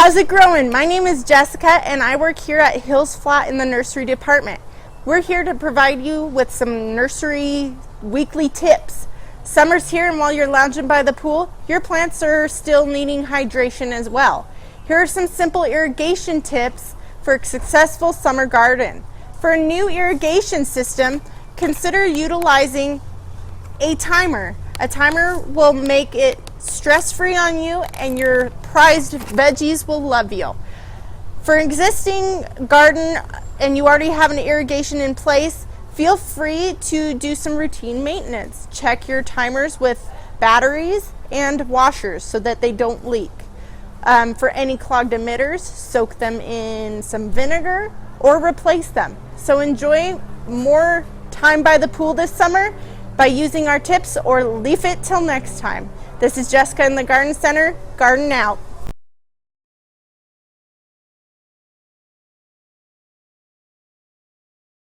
How's it growing? My name is Jessica and I work here at Hills Flat in the nursery department. We're here to provide you with some nursery weekly tips. Summer's here and while you're lounging by the pool, your plants are still needing hydration as well. Here are some simple irrigation tips for a successful summer garden. For a new irrigation system, consider utilizing a timer. A timer will make it stress-free on you and your prized veggies will love you. For existing garden and you already have an irrigation in place, feel free to do some routine maintenance. Check your timers with batteries and washers so that they don't leak. For any clogged emitters, soak them in some vinegar or replace them. So enjoy more time by the pool this summer by using our tips, or leave it till next time. This is Jessica in the Garden Center. Garden out.